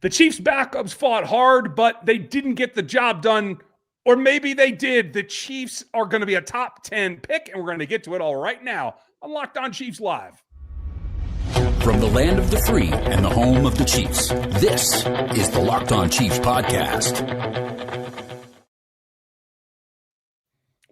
The Chiefs backups fought hard, but they didn't get the job done. Or maybe they did. The Chiefs are going to be a top 10 pick, and we're going to get to it all right now on Locked On Chiefs Live. From the land of the free and the home of the Chiefs, this is the Locked On Chiefs podcast.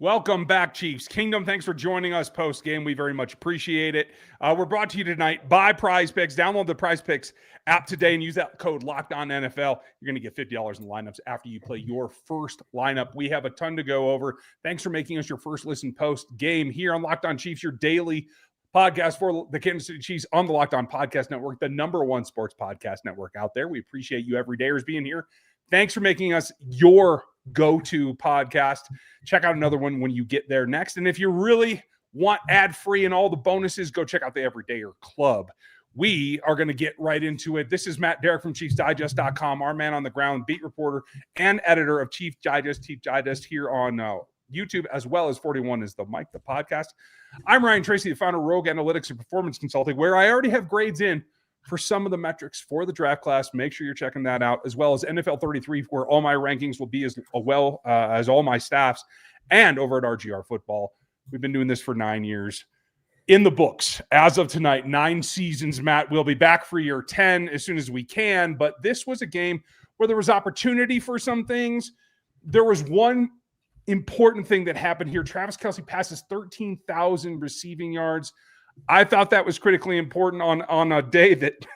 Welcome back, Chiefs Kingdom. Thanks for joining us post-game. We very much appreciate it. We're brought to you tonight by Prize Picks. Download the Prize Picks app today and use that code LOCKEDONNFL. You're going to get $50 in lineups after you play your first lineup. We have a ton to go over. Thanks for making us your first listen post-game here on Locked On Chiefs, your daily podcast for the Kansas City Chiefs on the Locked On Podcast Network, the number one sports podcast network out there. We appreciate you everydayers being here. Thanks for making us your go-to podcast. Check out another one when you get there next. And if you really want ad-free and all the bonuses, go check out the Everydayer Club. We are going to get right into it. This is Matt Derrick from ChiefsDigest.com, our man on the ground, beat reporter and editor of Chief Digest here on YouTube, as well as 41 is the Mike, the podcast. I'm Ryan Tracy, the founder of Rogue Analytics and Performance Consulting, where I already have grades in for some of the metrics for the draft class. Make sure you're checking that out, as well as NFL 33, where all my rankings will be as well as all my staff's, and over at RGR Football. We've been doing this for 9 years. In the books, as of tonight, 9 seasons, Matt. We'll be back for year 10 as soon as we can, but this was a game where there was opportunity for some things. There was one important thing that happened here. Travis Kelce passes 13,000 receiving yards. I thought that was critically important on a day that,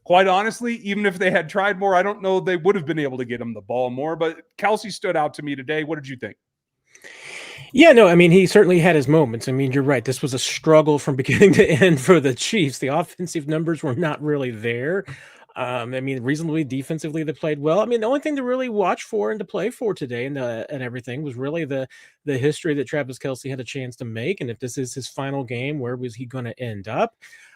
quite honestly, even if they had tried more, I don't know they would have been able to get him the ball more. But Kelce stood out to me today. What did you think? Yeah, no, I mean, he certainly had his moments. I mean, you're right. This was a struggle from beginning to end for the Chiefs. The offensive numbers were not really there. I mean, reasonably defensively, they played well. I mean, the only thing to really watch for and to play for today and everything was really the history that Travis Kelce had a chance to make. And if this is his final game, where was he going to end up?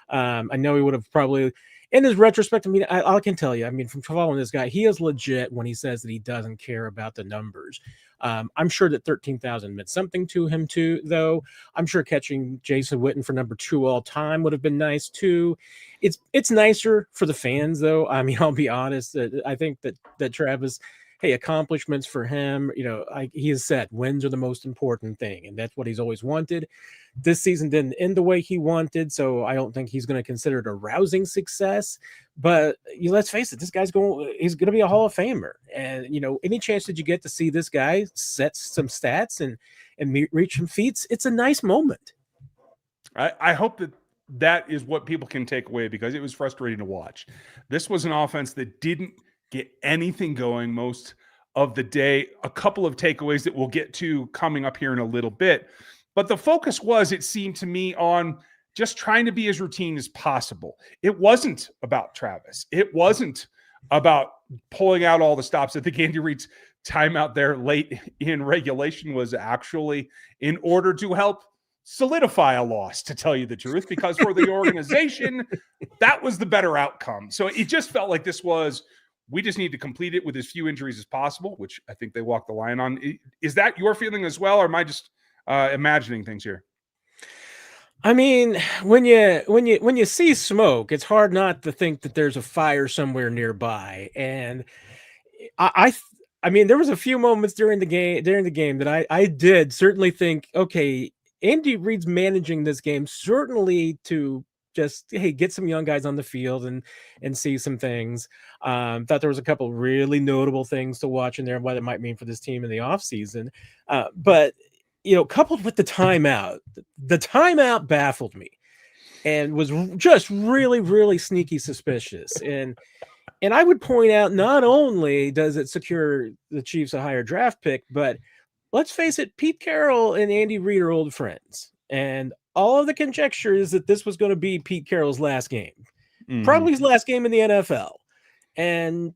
I know he would have probably, in his retrospect, I mean, I can tell you, I mean, from following this guy, he is legit when he says that he doesn't care about the numbers. I'm sure that 13,000 meant something to him too, though. I'm sure catching Jason Witten for number 2 all time would have been nice too. It's nicer for the fans, though. I mean, I'll be honest. I think that Travis, hey, accomplishments for him. You know, he has said wins are the most important thing, and that's what he's always wanted. This season didn't end the way he wanted, so I don't think he's going to consider it a rousing success. But let's face it, this guy's he's going to be a Hall of Famer. And, any chance that you get to see this guy set some stats and reach some feats, it's a nice moment. I hope that is what people can take away, because it was frustrating to watch. This was an offense that didn't get anything going most of the day. A couple of takeaways that we'll get to coming up here in a little bit. But the focus was, it seemed to me, on just trying to be as routine as possible. It wasn't about Travis. It wasn't about pulling out all the stops. I think Andy Reid's timeout there late in regulation was actually in order to help solidify a loss, to tell you the truth, because for the organization, that was the better outcome. So it just felt like this was, we just need to complete it with as few injuries as possible, which I think they walked the line on. Is that your feeling as well, or am I just imagining things here? I mean, when you see smoke, it's hard not to think that there's a fire somewhere nearby. And I mean, there was a few moments during the game that I did certainly think, okay, Andy Reid's managing this game certainly to just, hey, get some young guys on the field and see some things. Thought there was a couple really notable things to watch in there and what it might mean for this team in the offseason. But coupled with the timeout baffled me and was just really, really sneaky suspicious. And I would point out, not only does it secure the Chiefs a higher draft pick, but let's face it, Pete Carroll and Andy Reid are old friends. And all of the conjecture is that this was going to be Pete Carroll's last game, probably his last game in the NFL. And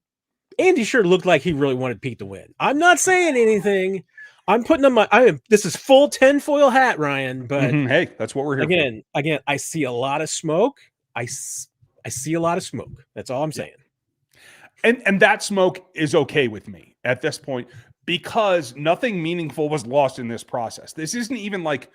Andy sure looked like he really wanted Pete to win. I'm not saying anything. I'm putting on this is full tinfoil hat, Ryan, but hey, that's what we're here for. Again, I see a lot of smoke. I see a lot of smoke. That's all I'm saying. And that smoke is okay with me at this point, because nothing meaningful was lost in this process. This isn't even like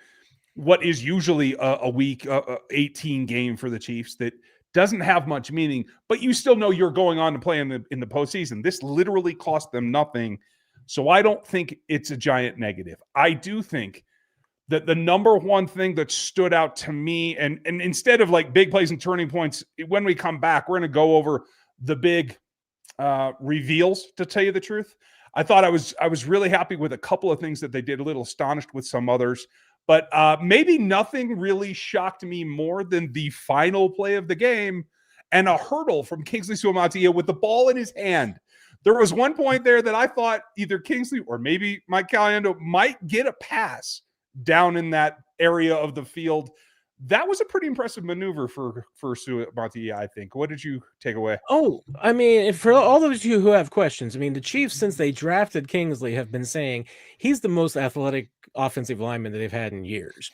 what is usually a week 18 game for the Chiefs that doesn't have much meaning, but you still know you're going on to play in the postseason. This literally cost them nothing. So I don't think it's a giant negative. I do think that the number one thing that stood out to me, and instead of like big plays and turning points, when we come back, we're going to go over the big reveals, to tell you the truth. I thought I was really happy with a couple of things that they did, a little astonished with some others, but maybe nothing really shocked me more than the final play of the game and a hurdle from Kingsley Suamataia with the ball in his hand. There was one point there that I thought either Kingsley or maybe Mike Caliendo might get a pass down in that area of the field. That was a pretty impressive maneuver for Suamataia, I think. What did you take away? Oh, I mean, for all those of you who have questions, I mean, the Chiefs, since they drafted Kingsley, have been saying he's the most athletic offensive lineman that they've had in years.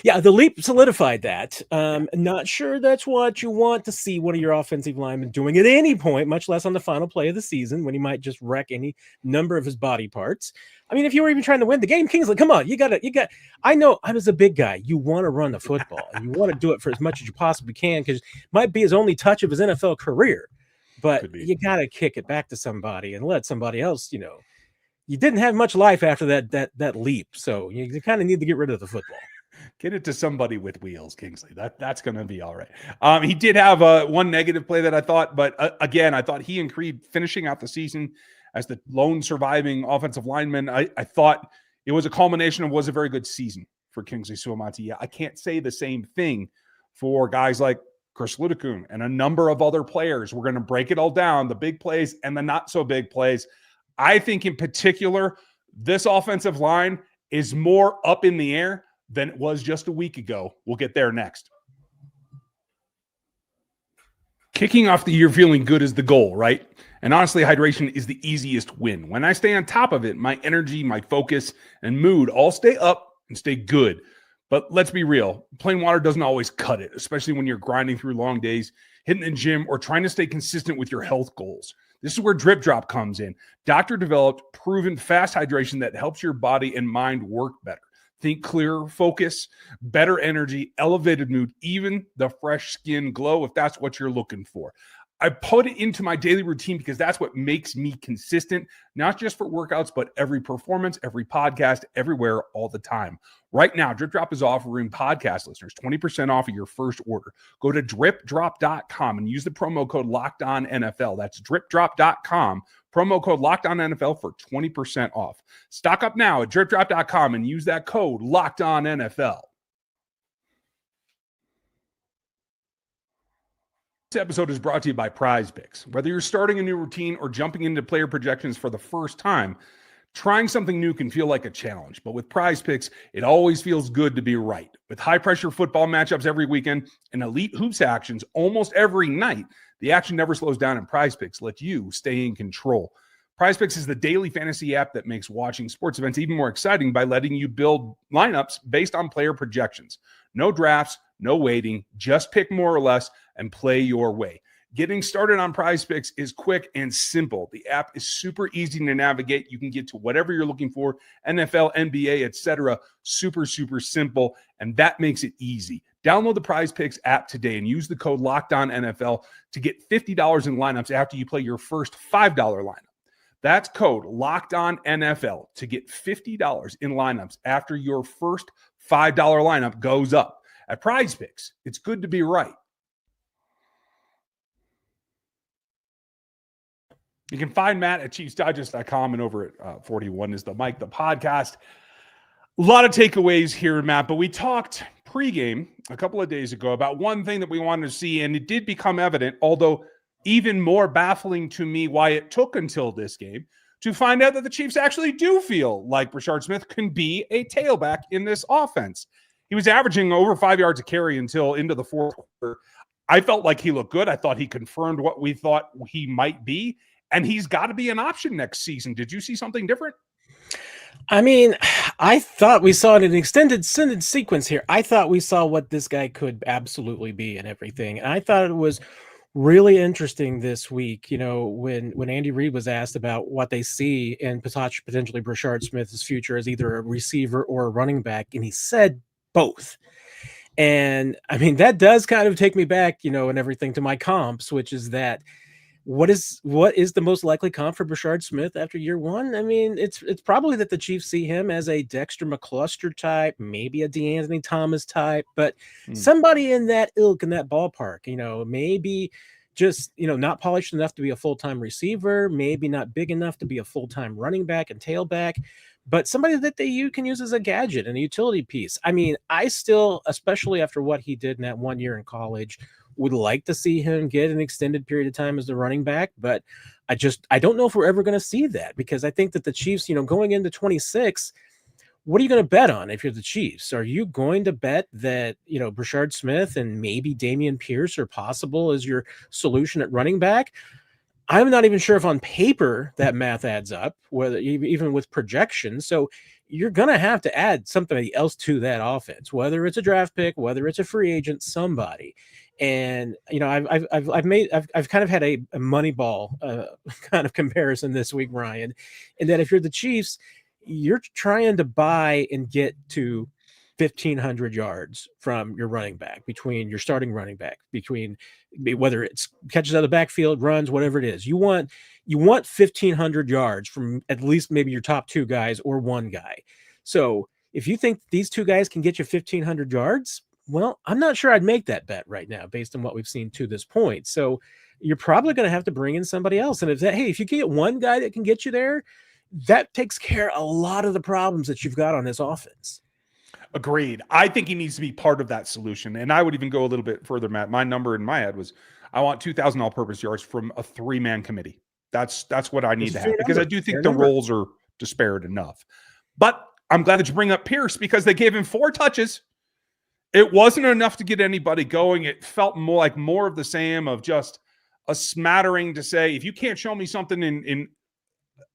Yeah, the leap solidified that. Not sure that's what you want to see one of your offensive linemen doing at any point, much less on the final play of the season when he might just wreck any number of his body parts. I mean, if you were even trying to win the game, Kingsley, come on, I know I was a big guy. You want to run the football and you want to do it for as much as you possibly can because it might be his only touch of his NFL career, but you got to kick it back to somebody and let somebody else, you didn't have much life after that leap. So you kind of need to get rid of the football. Get it to somebody with wheels, Kingsley. That's going to be all right. He did have one negative play that I thought, but again, I thought he and Creed finishing out the season as the lone surviving offensive lineman, I thought it was a culmination of was a very good season for Kingsley Suamataia. I can't say the same thing for guys like Chris Ludekun and a number of other players. We're going to break it all down, the big plays and the not so big plays. I think in particular, this offensive line is more up in the air than it was just a week ago. We'll get there next. Kicking off the year feeling good is the goal, right? And honestly, hydration is the easiest win. When I stay on top of it, my energy, my focus, and mood all stay up and stay good. But let's be real, plain water doesn't always cut it, especially when you're grinding through long days, hitting the gym, or trying to stay consistent with your health goals. This is where Drip Drop comes in. Doctor-developed, proven fast hydration that helps your body and mind work better. Think clearer focus, better energy, elevated mood, even the fresh skin glow if that's what you're looking for. I put it into my daily routine because that's what makes me consistent, not just for workouts, but every performance, every podcast, everywhere, all the time. Right now, Drip Drop is offering podcast listeners 20% off of your first order. Go to dripdrop.com and use the promo code LOCKEDONNFL. That's dripdrop.com. Promo code LOCKEDONNFL for 20% off. Stock up now at dripdrop.com and use that code LOCKEDONNFL. This episode is brought to you by Prize Picks. Whether you're starting a new routine or jumping into player projections for the first time, trying something new can feel like a challenge. But with Prize Picks, it always feels good to be right. With high-pressure football matchups every weekend and elite hoops actions almost every night, the action never slows down, and Prize Picks let you stay in control. Prize Picks is the daily fantasy app that makes watching sports events even more exciting by letting you build lineups based on player projections. No drafts, no waiting, just pick more or less and play your way. Getting started on Prize Picks is quick and simple. The app is super easy to navigate. You can get to whatever you're looking for, NFL, NBA, etc. Super, super simple, and that makes it easy. Download the Prize Picks app today and use the code LOCKEDONNFL to get $50 in lineups after you play your first $5 lineup. That's code LOCKEDONNFL to get $50 in lineups after your first $5 lineup goes up. At Prize Picks, it's good to be right. You can find Matt at ChiefsDigest.com and over at 41 is the Mic, the podcast. A lot of takeaways here, Matt, but we talked pregame a couple of days ago about one thing that we wanted to see, and it did become evident, although even more baffling to me why it took until this game, to find out that the Chiefs actually do feel like Rashard Smith can be a tailback in this offense. He was averaging over 5 yards a carry until into the fourth quarter. I felt like he looked good. I thought he confirmed what we thought he might be, and he's got to be an option next season. Did you see something different? I mean, I thought we saw it in an extended sequence here. I thought we saw what this guy could absolutely be and everything. And I thought it was really interesting this week, when Andy Reid was asked about what they see in potentially Rashard Smith's future as either a receiver or a running back, and he said both. And I mean, that does kind of take me back, and everything to my comps, which is that what is the most likely comp for Rashard Smith after year one? I mean, it's probably that the Chiefs see him as a Dexter McCluster type, maybe a DeAnthony Thomas type, but somebody in that ilk, in that ballpark, maybe just, not polished enough to be a full-time receiver, maybe not big enough to be a full-time running back and tailback, but somebody that you can use as a gadget and a utility piece. I mean, I still, especially after what he did in that 1 year in college, would like to see him get an extended period of time as the running back, but I don't know if we're ever going to see that, because I think that the Chiefs, going into 26, what are you going to bet on if you're the Chiefs? Are you going to bet that, Rashard Smith and maybe Dameon Pierce are possible as your solution at running back? I'm not even sure if on paper that math adds up, whether even with projections. So you're going to have to add something else to that offense, whether it's a draft pick, whether it's a free agent, somebody. And I've kind of had a Moneyball kind of comparison this week, Ryan, in that if you're the Chiefs, you're trying to buy and get to 1,500 yards from your running back, between your starting running back, between whether it's catches out of the backfield, runs, whatever it is. You want 1,500 yards from at least maybe your top two guys or one guy. So if you think these two guys can get you 1,500 yards, well, I'm not sure I'd make that bet right now based on what we've seen to this point. So you're probably going to have to bring in somebody else. And if you can get one guy that can get you there, that takes care of a lot of the problems that you've got on this offense. Agreed. I think he needs to be part of that solution. And I would even go a little bit further, Matt. My number in my head was I want 2,000 all-purpose yards from a three-man committee. That's what I need to have, because I do think the roles are disparate enough. But I'm glad that you bring up Pierce, because they gave him 4 touches. It wasn't enough to get anybody going. It felt more of the same, of just a smattering to say, if you can't show me something in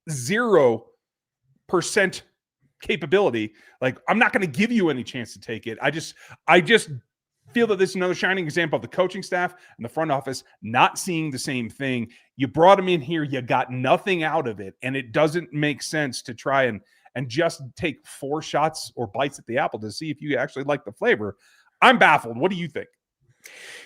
0% capability, I'm not going to give you any chance to take it. I just feel that this is another shining example of the coaching staff and the front office not seeing the same thing. You brought him in here, you got nothing out of it, and it doesn't make sense to try and just take 4 shots or bites at the apple to see if you actually like the flavor. I'm baffled. What do you think?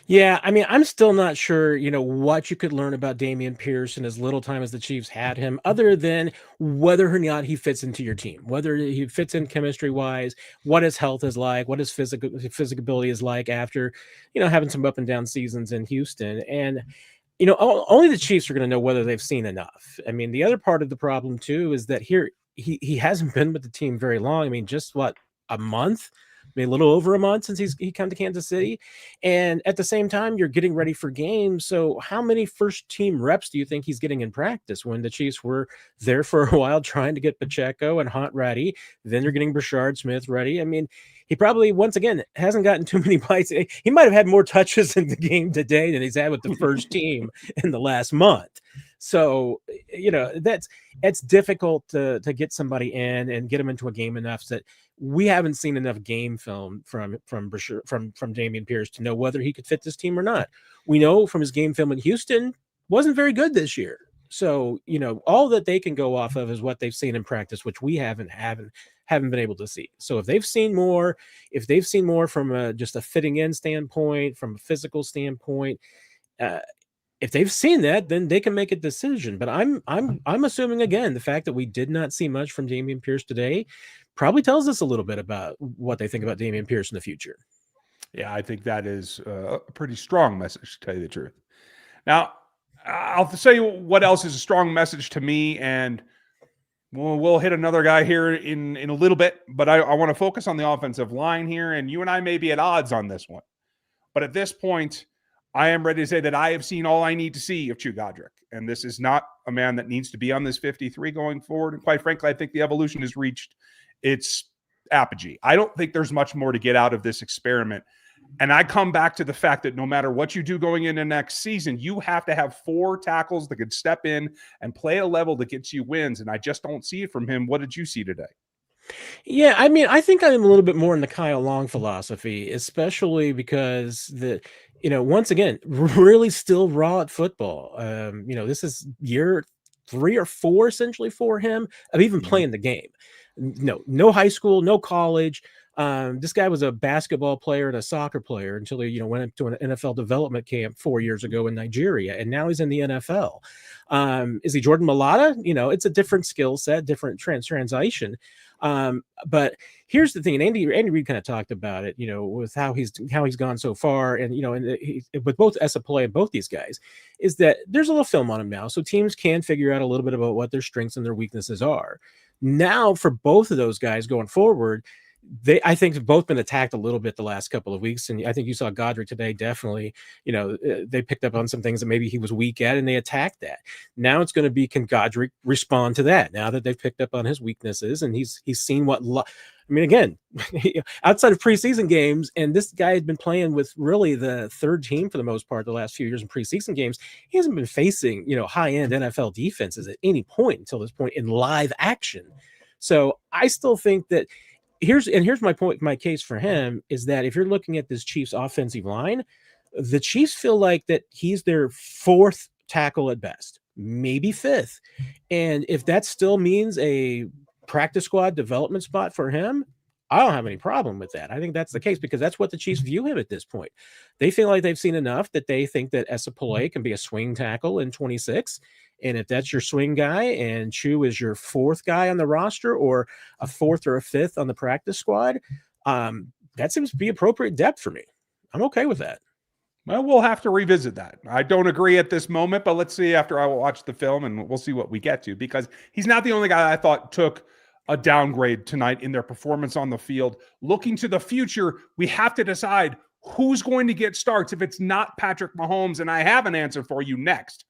Yeah, I mean, I'm still not sure, what you could learn about Dameon Pierce in as little time as the Chiefs had him, other than whether or not he fits into your team, whether he fits in chemistry-wise, what his health is like, what his physicability is like after, having some up and down seasons in Houston. And, only the Chiefs are going to know whether they've seen enough. I mean, the other part of the problem, too, is that here he hasn't been with the team very long. I mean, just a month? A little over a month since he come to Kansas City. And at the same time, you're getting ready for games. So how many first team reps do you think he's getting in practice, when the Chiefs were there for a while trying to get Pacheco and Hunt ready? Then they're getting Rashard Smith ready. I mean, he probably, once again, hasn't gotten too many bites. He might have had more touches in the game today than he's had with the first team in the last month. So, it's difficult to get somebody in and get them into a game enough that we haven't seen enough game film from Dameon Pierce to know whether he could fit this team or not. We know from his game film in Houston, wasn't very good this year. So, all that they can go off of is what they've seen in practice, which we haven't been able to see. So if they've seen more from just a fitting in standpoint, from a physical standpoint, if they've seen that, then they can make a decision. But I'm assuming, again, the fact that we did not see much from Dameon Pierce today probably tells us a little bit about what they think about Dameon Pierce in the future. Yeah, I think that is a pretty strong message, to tell you the truth. Now, I'll say what else is a strong message to me, and we'll hit another guy here in a little bit, but I want to focus on the offensive line here, and you and I may be at odds on this one. But at this point, I am ready to say that I have seen all I need to see of Chukwuma, and this is not a man that needs to be on this 53 going forward. And quite frankly, I think the evolution has reached its apogee. I don't think there's much more to get out of this experiment. And I come back to the fact that no matter what you do going into next season, you have to have 4 tackles that could step in and play at a level that gets you wins. And I just don't see it from him. What did you see today? Yeah, I mean, I think I'm a little bit more in the Kyle Long philosophy, especially because once again, really still raw at football. This is year 3 or 4 essentially for him of even playing the game. No high school, no college. This guy was a basketball player and a soccer player until he, went into an NFL development camp 4 years ago in Nigeria, and now he's in the NFL. Is he Jordan Mailata? It's a different skill set, different translation. But here's the thing, and Andy Reid kind of talked about it, with how he's gone so far, and with both Esapole and both these guys, is that there's a little film on him now, so teams can figure out a little bit about what their strengths and their weaknesses are. Now, for both of those guys going forward, I think have both been attacked a little bit the last couple of weeks. And I think you saw Godric today. Definitely, they picked up on some things that maybe he was weak at and they attacked that. Now it's going to be, can Godric respond to that now that they've picked up on his weaknesses and he's seen again, outside of preseason games, and this guy had been playing with really the third team for the most part the last few years in preseason games. He hasn't been facing, high-end NFL defenses at any point until this point in live action. So I still think that here's my point. My case for him is that if you're looking at this Chiefs offensive line, the Chiefs feel like that he's their fourth tackle at best, maybe fifth. And if that still means a practice squad development spot for him, I don't have any problem with that. I think that's the case because that's what the Chiefs view him at this point. They feel like they've seen enough that they think that Esapole can be a swing tackle in 26. And if that's your swing guy and Chu is your fourth guy on the roster or a fourth or a fifth on the practice squad, that seems to be appropriate depth for me. I'm okay with that. Well, we'll have to revisit that. I don't agree at this moment, but let's see after I watch the film and we'll see what we get to, because he's not the only guy I thought took a downgrade tonight in their performance on the field. Looking to the future, we have to decide who's going to get starts if it's not Patrick Mahomes, and I have an answer for you next.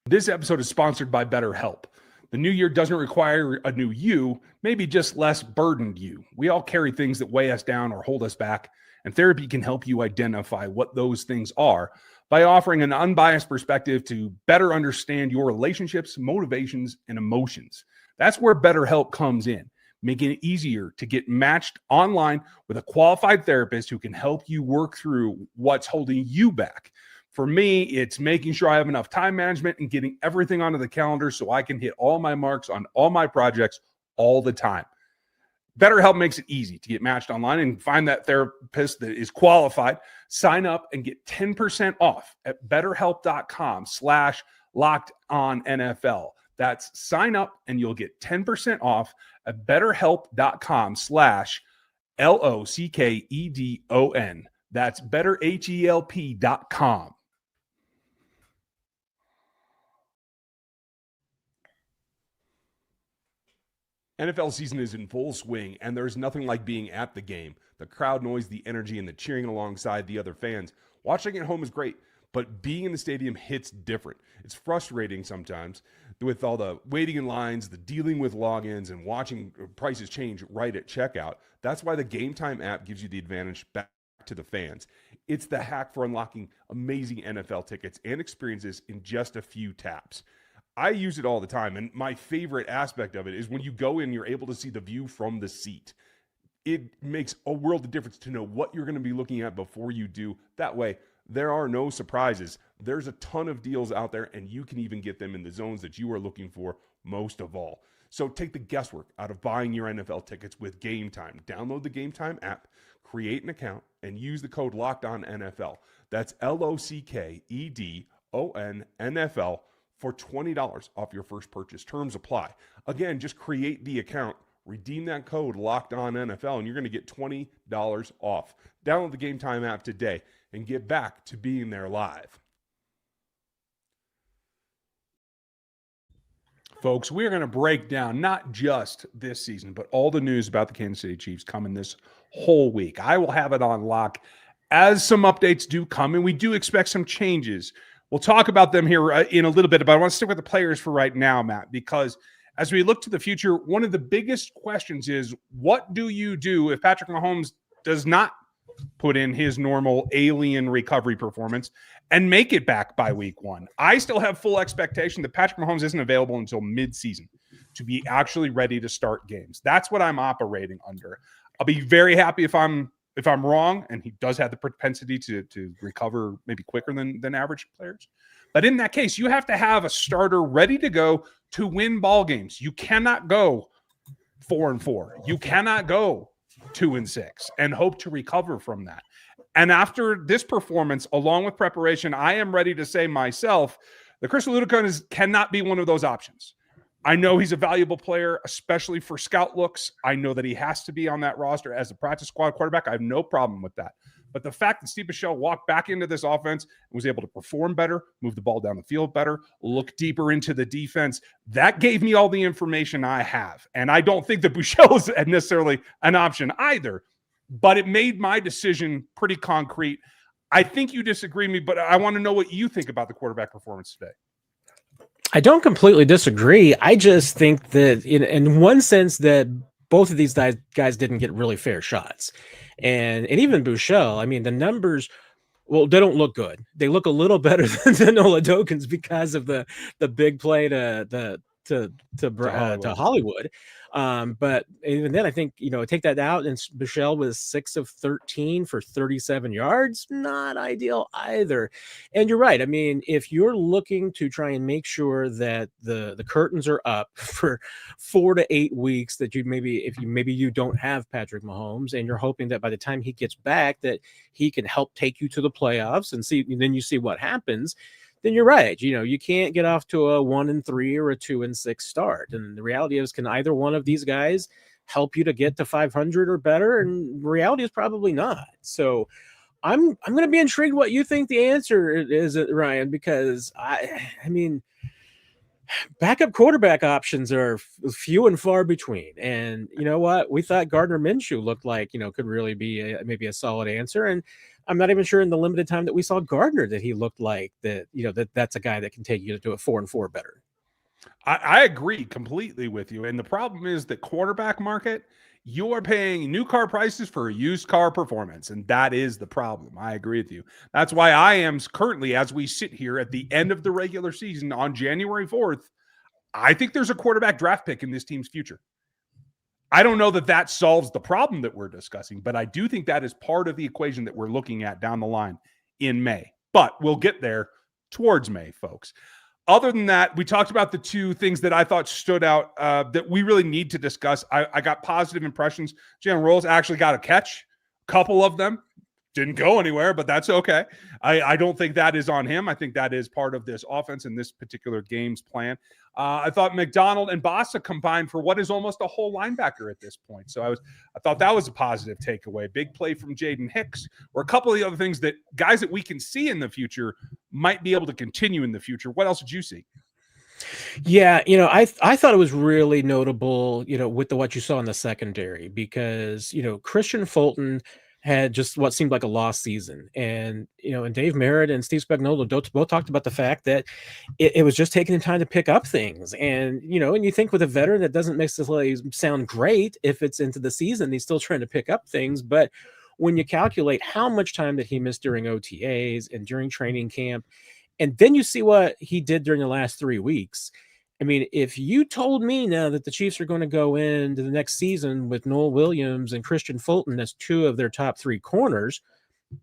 This episode is sponsored by BetterHelp. The new year doesn't require a new you, maybe just less burdened you. We all carry things that weigh us down or hold us back, and therapy can help you identify what those things are by offering an unbiased perspective to better understand your relationships, motivations, and emotions. That's where BetterHelp comes in, making it easier to get matched online with a qualified therapist who can help you work through what's holding you back. For me, it's making sure I have enough time management and getting everything onto the calendar so I can hit all my marks on all my projects all the time. BetterHelp makes it easy to get matched online and find that therapist that is qualified. Sign up and get 10% off at betterhelp.com/lockedonnfl. That's sign up and you'll get 10% off at betterhelp.com/LOCKEDON. That's betterhelp.com. NFL season is in full swing, and there's nothing like being at the game. The crowd noise, the energy, and the cheering alongside the other fans. Watching at home is great, but being in the stadium hits different. It's frustrating sometimes with all the waiting in lines, the dealing with logins, and watching prices change right at checkout. That's why the Game Time app gives you the advantage back to the fans. It's the hack for unlocking amazing NFL tickets and experiences in just a few taps. I use it all the time, and my favorite aspect of it is when you go in, you're able to see the view from the seat. It makes a world of difference to know what you're going to be looking at before you do. That way, there are no surprises. There's a ton of deals out there, and you can even get them in the zones that you are looking for most of all. So take the guesswork out of buying your NFL tickets with Game Time. Download the Game Time app, create an account, and use the code LOCKEDONNFL. That's LOCKEDONNFL for $20 off your first purchase. Terms apply. Again, just create the account, redeem that code LOCKEDONNFL, and you're going to get $20 off. Download the Game Time app today and get back to being there live. Folks, we're going to break down not just this season, but all the news about the Kansas City Chiefs coming this whole week. I will have it on lock as some updates do come, and we do expect some changes. We'll talk about them here in a little bit, but I want to stick with the players for right now, Matt, because as we look to the future, one of the biggest questions is, what do you do if Patrick Mahomes does not put in his normal alien recovery performance and make it back by week one? I still have full expectation that Patrick Mahomes isn't available until mid-season to be actually ready to start games. That's what I'm operating under. I'll be very happy if I'm wrong, and he does have the propensity to recover maybe quicker than average players. But in that case, you have to have a starter ready to go to win ball games. You cannot go 4-4. You cannot go 2-6 and hope to recover from that. And after this performance, along with preparation, I am ready to say myself, the Chris Ludekin cannot be one of those options. I know he's a valuable player, especially for scout looks. I know that he has to be on that roster as a practice squad quarterback. I have no problem with that. But the fact that Steve Bichelle walked back into this offense and was able to perform better, move the ball down the field better, look deeper into the defense, that gave me all the information I have. And I don't think that Bichelle is necessarily an option either, but it made my decision pretty concrete. I think you disagree with me, but I want to know what you think about the quarterback performance today. I don't completely disagree. I just think that in one sense that both of these guys didn't get really fair shots. And even Bichelle, I mean, the numbers, well, they don't look good. They look a little better than Oladokins because of the big play to Hollywood. But even then, I think, take that out, and Bichelle was 6 of 13 for 37 yards. Not ideal either. And you're right. I mean, if you're looking to try and make sure that the curtains are up for 4 to 8 weeks, that you don't have Patrick Mahomes, and you're hoping that by the time he gets back, that he can help take you to the playoffs and then you see what happens. Then you're right. You can't get off to a 1-3 or a 2-6 start. And the reality is, can either one of these guys help you to get to 500 or better? And the reality is probably not. So I'm going to be intrigued what you think the answer is, Ryan, because I mean, backup quarterback options are few and far between. And you know what? We thought Gardner Minshew looked like, could really be maybe a solid answer. And I'm not even sure in the limited time that we saw Gardner that he looked like that, that's a guy that can take you to a 4-4 better. I agree completely with you. And the problem is the quarterback market, you are paying new car prices for a used car performance. And that is the problem. I agree with you. That's why I am currently, as we sit here at the end of the regular season on January 4th, I think there's a quarterback draft pick in this team's future. I don't know that solves the problem that we're discussing, but I do think that is part of the equation that we're looking at down the line in May. But we'll get there towards May, folks. Other than that, we talked about the two things that I thought stood out that we really need to discuss. I got positive impressions. Jalen Rose actually got a catch, a couple of them. Didn't go anywhere, but that's okay. I don't think that is on him. I think that is part of this offense and this particular game's plan. I thought McDonald and Bossa combined for what is almost a whole linebacker at this point. So I thought that was a positive takeaway. Big play from Jaden Hicks, or a couple of the other things that guys that we can see in the future might be able to continue in the future. What else did you see? Yeah, I thought it was really notable, with what you saw in the secondary, because, Christian Fulton had just what seemed like a lost season. And, and Dave Merritt and Steve Spagnuolo both talked about the fact that it was just taking him time to pick up things. And, and you think with a veteran that doesn't necessarily sound great if it's into the season, he's still trying to pick up things. But when you calculate how much time that he missed during OTAs and during training camp, and then you see what he did during the last 3 weeks, I mean, if you told me now that the Chiefs are going to go into the next season with Noel Williams and Christian Fulton as 2 of their top 3 corners,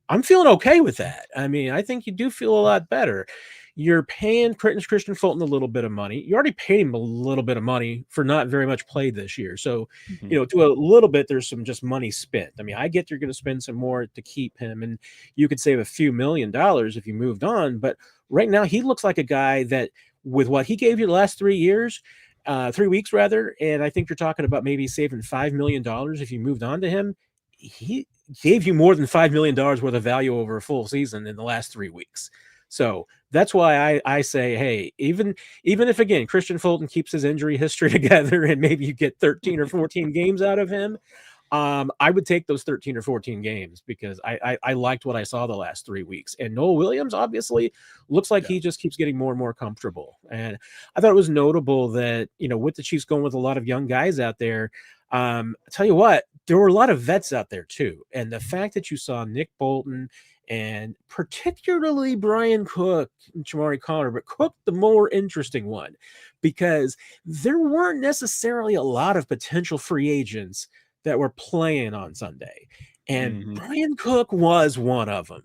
I'm feeling okay with that. I mean, I think you do feel a lot better. You're paying Christian Fulton a little bit of money. You already paid him a little bit of money for not very much play this year. So, to a little bit, there's some just money spent. I mean, I get you're going to spend some more to keep him, and you could save a few $1 million if you moved on. But right now, he looks like a guy that, with what he gave you the last 3 years, 3 weeks rather, and I think you're talking about maybe saving $5 million if you moved on to him. He gave you more than $5 million worth of value over a full season in the last 3 weeks. So that's why I say, hey, even if, again, Christian Fulton keeps his injury history together and maybe you get 13 or 14 games out of him, I would take those 13 or 14 games because I liked what I saw the last 3 weeks. And Noel Williams obviously looks like he just keeps getting more and more comfortable. And I thought it was notable that, with the Chiefs going with a lot of young guys out there, I tell you what, there were a lot of vets out there too. And the fact that you saw Nick Bolton and particularly Brian Cook and Chamari Conner, but Cook the more interesting one, because there weren't necessarily a lot of potential free agents that were playing on Sunday. And Mhm. Brian Cook was one of them.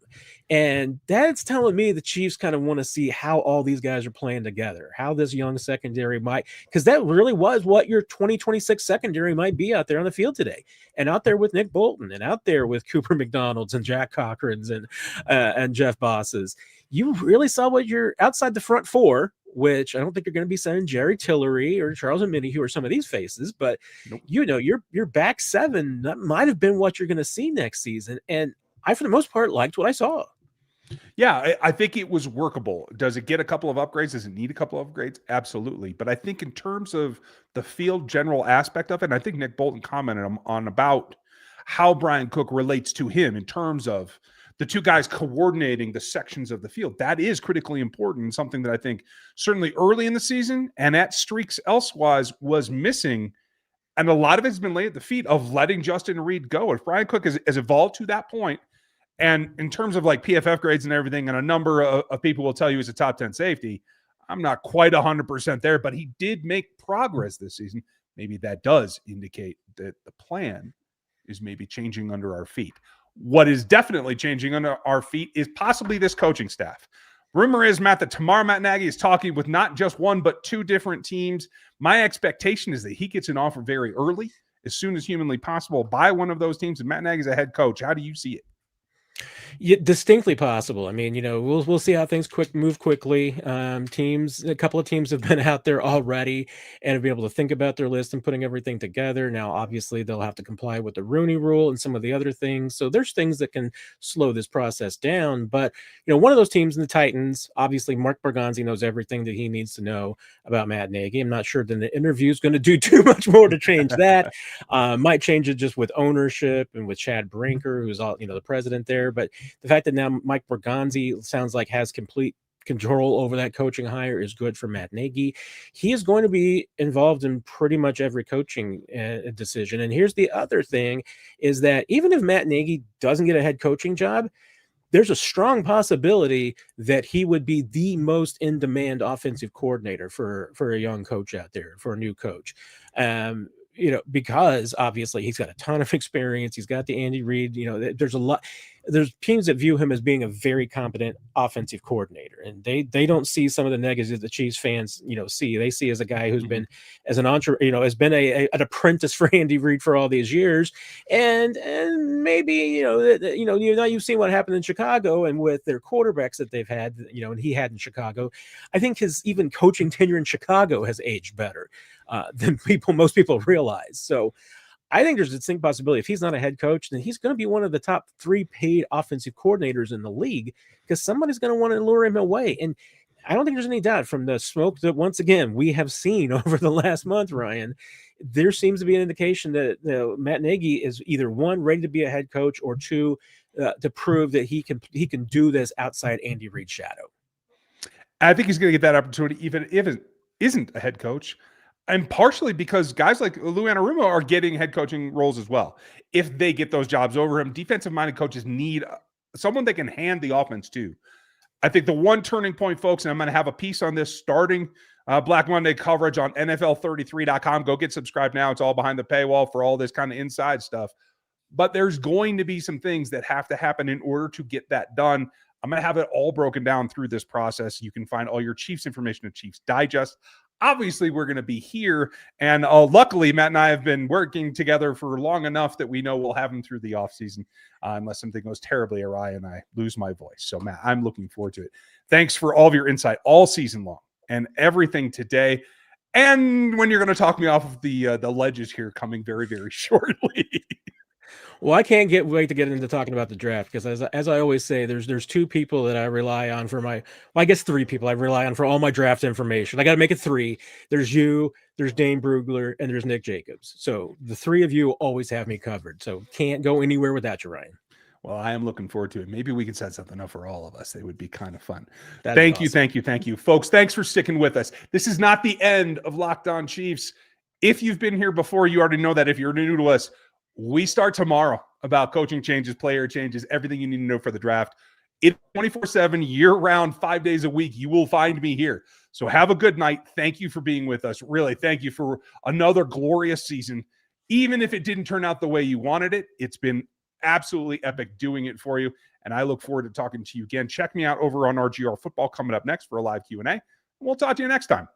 And that's telling me the Chiefs kind of want to see how all these guys are playing together, how this young secondary might, because that really was what your 2026 secondary might be out there on the field today. And out there with Nick Bolton and out there with Cooper McDonald's and Jack Cochran's and Jeff Boss's. You really saw what you're outside the front four, which I don't think you're going to be sending Jerry Tillery or Charles Omenihu or some of these faces, but Nope. your back seven, that might have been what you're going to see next season. And I, for the most part, liked what I saw. Yeah, I think it was workable. Does it get a couple of upgrades? Does it need a couple of upgrades? Absolutely. But I think in terms of the field general aspect of it, and I think Nick Bolton commented on about how Brian Cook relates to him in terms of the two guys coordinating the sections of the field. That is critically important and something that I think certainly early in the season and at streaks elsewise was missing. And a lot of it has been laid at the feet of letting Justin Reed go. If Brian Cook has evolved to that point, and in terms of like PFF grades and everything, and a number of people will tell you he's a top 10 safety, I'm not quite 100% there, but he did make progress this season. Maybe that does indicate that the plan is maybe changing under our feet. What is definitely changing under our feet is possibly this coaching staff. Rumor is, Matt, that tomorrow Matt Nagy is talking with not just one, but two different teams. My expectation is that he gets an offer very early, as soon as humanly possible, by one of those teams. And Matt Nagy's a head coach. How do you see it? Yeah, distinctly possible. I mean, we'll see how things move quickly. A couple of teams have been out there already and have been able to think about their list and putting everything together. Now, obviously, they'll have to comply with the Rooney Rule and some of the other things. So there's things that can slow this process down. But one of those teams in the Titans, obviously, Mark Berganzi knows everything that he needs to know about Matt Nagy. I'm not sure that the interview is going to do too much more to change that. Might change it just with ownership and with Chad Brinker, who's all the president there. But the fact that now Mike Berganzi sounds like has complete control over that coaching hire is good for Matt Nagy. He is going to be involved in pretty much every coaching decision. And here's the other thing is that even if Matt Nagy doesn't get a head coaching job, there's a strong possibility that he would be the most in-demand offensive coordinator for a young coach out there, for a new coach. Because obviously he's got a ton of experience. He's got the Andy Reid, there's teams that view him as being a very competent offensive coordinator, and they don't see some of the negatives that the Chiefs fans, see. They see as a guy who's been as an has been an apprentice for Andy Reid for all these years. And maybe, now you've seen what happened in Chicago and with their quarterbacks that they've had, and he had in Chicago. I think his even coaching tenure in Chicago has aged better than most people realize. So I think there's a distinct possibility if he's not a head coach, then he's going to be one of the top 3 paid offensive coordinators in the league, because somebody's going to want to lure him away. And I don't think there's any doubt from the smoke that, once again, we have seen over the last month, Ryan, there seems to be an indication that Matt Nagy is either, one, ready to be a head coach, or two, to prove that he can do this outside Andy Reid's shadow. I think he's going to get that opportunity, even if it isn't a head coach. And partially because guys like Lou Anarumo are getting head coaching roles as well. If they get those jobs over him, defensive-minded coaches need someone they can hand the offense to. I think the one turning point, folks, and I'm going to have a piece on this starting Black Monday coverage on NFL33.com. Go get subscribed now. It's all behind the paywall for all this kind of inside stuff. But there's going to be some things that have to happen in order to get that done. I'm going to have it all broken down through this process. You can find all your Chiefs information at Chiefs Digest. Obviously, we're going to be here, and luckily, Matt and I have been working together for long enough that we know we'll have him through the offseason, unless something goes terribly awry and I lose my voice. So, Matt, I'm looking forward to it. Thanks for all of your insight all season long and everything today. And when you're going to talk me off of the ledges here coming very, very shortly. Well, I can't wait to get into talking about the draft, because as I always say, there's 2 people that I rely on for I guess 3 people I rely on for all my draft information. I got to make it 3. There's you, there's Dane Brugler, and there's Nick Jacobs. So the 3 of you always have me covered. So can't go anywhere without you, Ryan. Well, I am looking forward to it. Maybe we can set something up for all of us. It would be kind of fun. Thank you. Thank you. Folks, thanks for sticking with us. This is not the end of Locked On Chiefs. If you've been here before, you already know that. If you're new to us, we start tomorrow about coaching changes, player changes, everything you need to know for the draft. It's 24/7, year-round, 5 days a week. You will find me here. So have a good night. Thank you for being with us. Really, thank you for another glorious season. Even if it didn't turn out the way you wanted it, it's been absolutely epic doing it for you. And I look forward to talking to you again. Check me out over on RGR Football coming up next for a live Q&A. We'll talk to you next time.